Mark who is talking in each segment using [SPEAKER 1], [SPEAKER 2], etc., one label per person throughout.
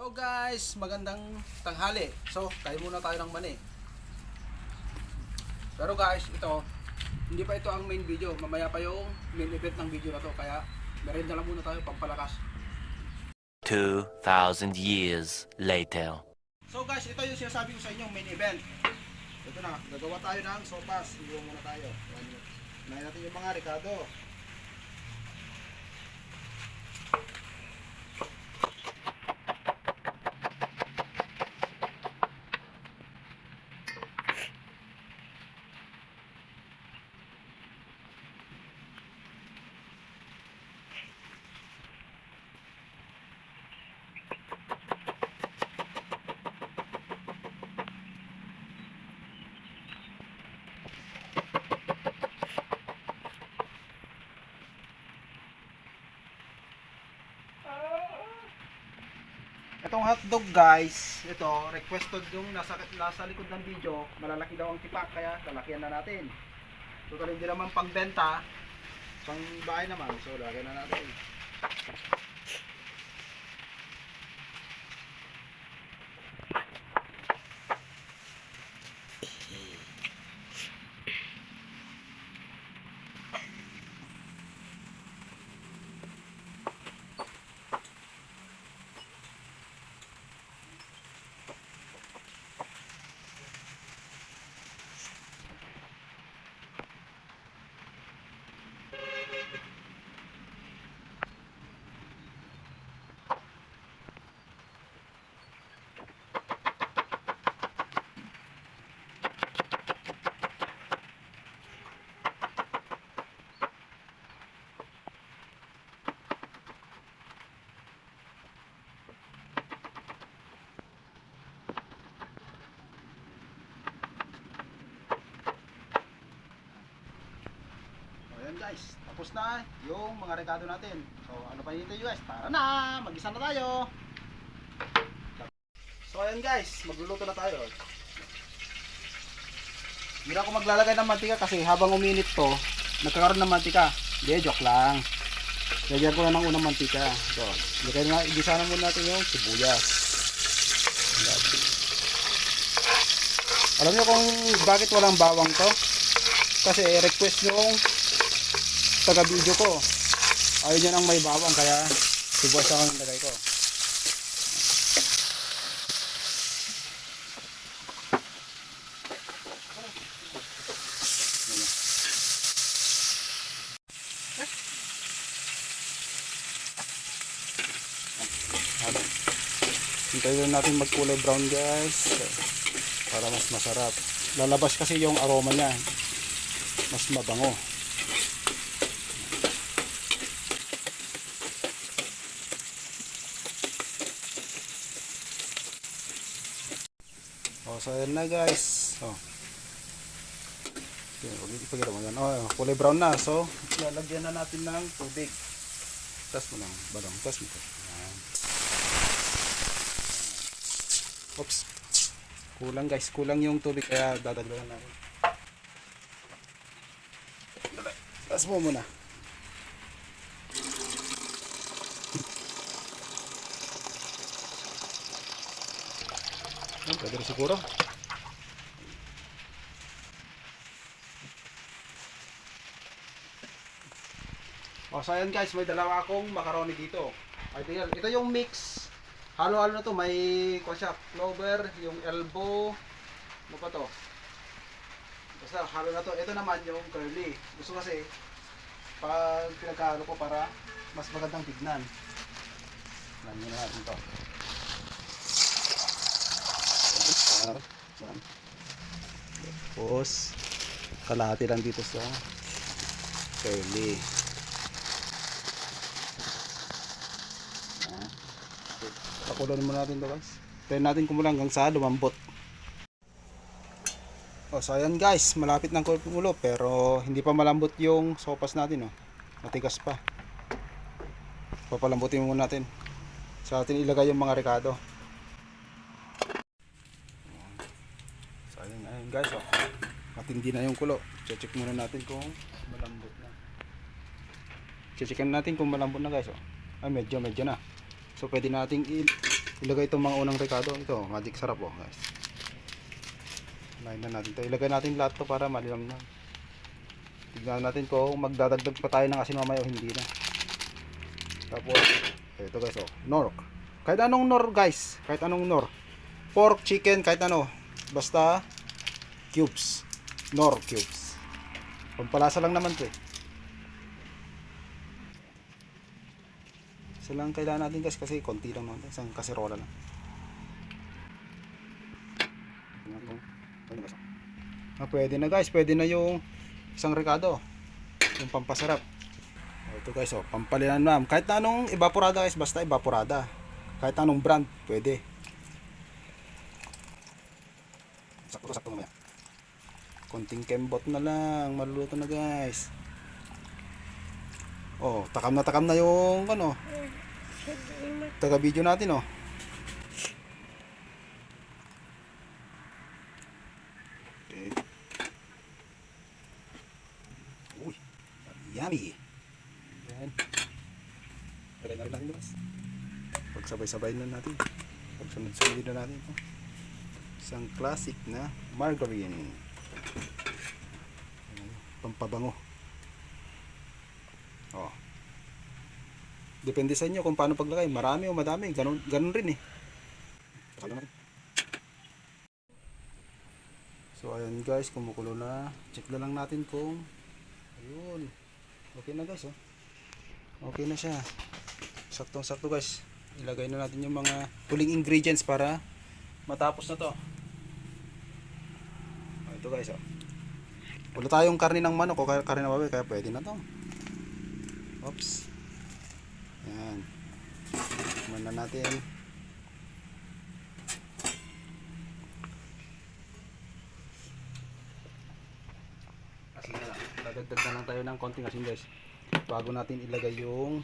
[SPEAKER 1] So guys, magandang tanghali. So, kain muna tayo ng mani. Pero guys, ito, hindi pa ito ang main video. Mamaya pa yung main event ng video na to. Kaya, merienda lang muna tayo pampalakas.
[SPEAKER 2] 2,000 years later.
[SPEAKER 1] So guys, ito yung sinasabi ko sa inyong main event. Ito na, gagawa tayo ng sopas. Iwan muna tayo. Unahin natin yung mga ricado. Itong hotdog guys, ito requested yung nasa likod ng video, malalaki daw ang tipak kaya lalakihan na natin. So hindi naman pangbenta, pang bahay naman, so lagyan na natin. Guys, tapos na yung mga rekado natin. So ano pa hinihintay nyo guys? Tara na, mag-isa na tayo. So ayan guys, magluluto na tayo. Hindi na ako maglalagay ng mantika kasi habang uminit to, nagkakaroon ng mantika. Hindi, joke lang. Lagyan ko na ng unang mantika. So, igisa na muna natin yung sibuyas. Alam nyo kung bakit walang bawang to? Kasi request yung taga video ko, ayaw niya nang may bawang kaya sibuyas ako ng lagay ko. Hintayin natin magkulay brown guys para mas masarap. Lalabas kasi yung aroma niya, mas mabango. So ayan na guys. Ipagkita mo yan. Kulay brown na. So lalagyan na natin ng tubig. Tas mo lang. Balong. Tas mo. Ayan. Oops. Kulang guys. Kulang yung tubig kaya dadagdagan natin. Tas mo muna. Pwede rin siguro. So ayan guys, may dalawa akong macaroni dito. Ito yung mix. Halo-halo na to. May clover, yung elbow. Ano pa to? Basta halo na to. Ito naman yung curly. Gusto kasi pag pinagkahalo ko para mas magandang tignan. Lagyan na natin to. Tapos kalahati lang dito sa curly. Pakulonin muna natin to guys. Try natin kumulang hanggang sa lumambot. So ayan guys, malapit ng kumulo pero hindi pa malambot yung sopas natin. Matigas pa. Papalambutin muna natin. Sa atin ilagay yung mga rekado. Ayun guys, matindi na yung kulo. Check muna natin kung malambot na. Checkin natin kung malambot na guys. Ay medyo na. So pwede nating ilagay itong mga unang rekado. Ito, magic sarap oh guys. Lain na natin ito. Ilagay natin lahat to para malinamnam. Tignan natin kung magdadagdag pa tayo ng asin mamaya o hindi na. Tapos, ito guys oh, nor. Kahit anong nor guys, kahit anong nor. Pork, chicken, kahit ano. Basta cubes. Nor cubes. Pampalasa lang naman to eh. Isa lang kailangan natin guys kasi konti lang naman. Isang kaserola lang. Pwede na guys. Pwede na yung isang rekado. Yung pampasarap. Ito guys oh, pampalinan na. Kahit na anong evaporada guys, basta evaporada. Kahit anong brand, pwede. Sakto mamaya. Konting kembot na lang, maluluto na guys. Oh, takam na yung ano. Taga video natin oh. Okay. Uy, yummy. Yan. Lagay na rin natin guys. Pagsabay-sabay na natin. Pagsunod-sunod na natin ito. Isang classic na margarine. Pampabango. Oh. Depende sa inyo kung paano paglagay. Marami o madami. Ganun rin eh. So ayan guys, kumukulo na. Check na lang natin kung ayun. Okay na guys oh. Okay na siya. Saktong-sakto guys. Ilagay na natin yung mga huling ingredients para matapos na to. Ito guys oh. Wala tayong karne ng manok o karne ng baboy kaya pwede na to. Oops. Yan. Tikman na natin. Asin na lang. Dadagdag na lang tayo ng konting asin guys. Bago natin ilagay yung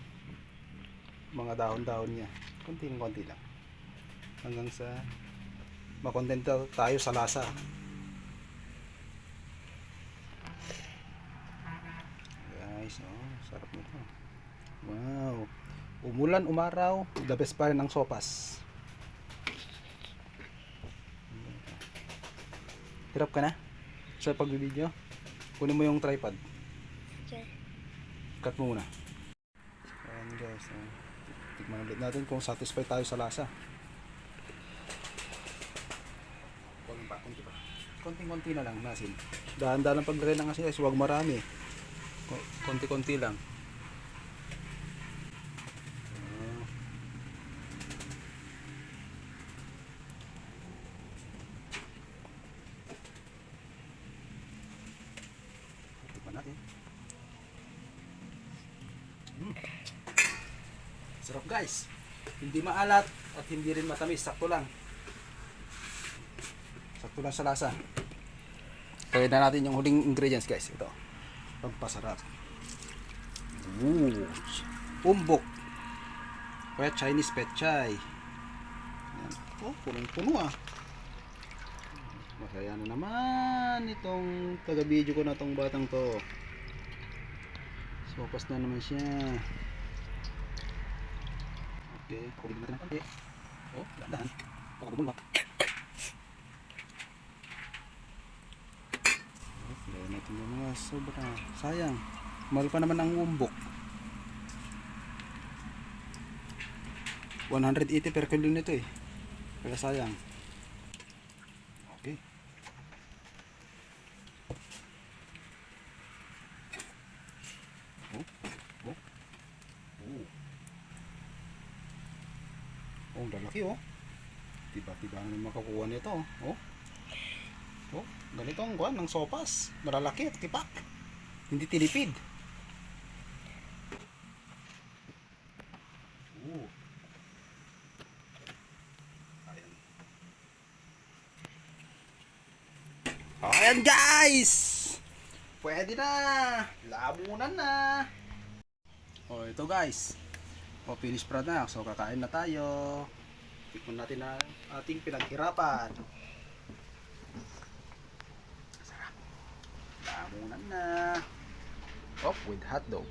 [SPEAKER 1] mga dahon-dahon niya. Konting-konti lang. Hanggang sa makontento tayo sa lasa. Guys, oh, sarap nito. Wow. Umulan, umaraw, the best pa rin ang sopas. Hirap ka na sa pagbibideo? Kunin mo yung tripod.
[SPEAKER 3] Okay.
[SPEAKER 1] Cut mo muna. Ayan guys, tikman ulit natin kung satisfied tayo sa lasa. Konti pa. Konting-konti na lang nasin. Dahan-dahan lang paglagay ng asin guys, huwag marami. Konti-konti lang. Tikman natin. Sarap guys. Hindi maalat at hindi rin matamis. Sakto lang. Sakto lang sa lasa. Kaya na natin yung huling ingredients guys. Ito. Pampasarap. Umbok. Kaya Chinese pechay. Yan. Oh, punong-puno ah. Masaya na naman itong taga-video ko na tong batang to. Sopas na naman siya. Okay, kunin natin ang konti. Oh, dahan. Baka bumulak. Okay, natin yung mga sobra. Sayang. Mahal pa naman ang umbok. 180 per kilo nito eh. Kaya sayang. Okay. Oh. Oh. Oh. Oh, lalaki oh. Tiba-tiba na makakuha nito oh. Oh, ganito ang kuha ng sopas. Malalaki at tipak. Hindi tinipid. Ayan guys! Pwede na! Lamunan na! O ito guys. O finish product. So kakain na tayo. Tikman natin ang ating pinaghirapan. Sarap. Lamunan na. Oh, with hotdog.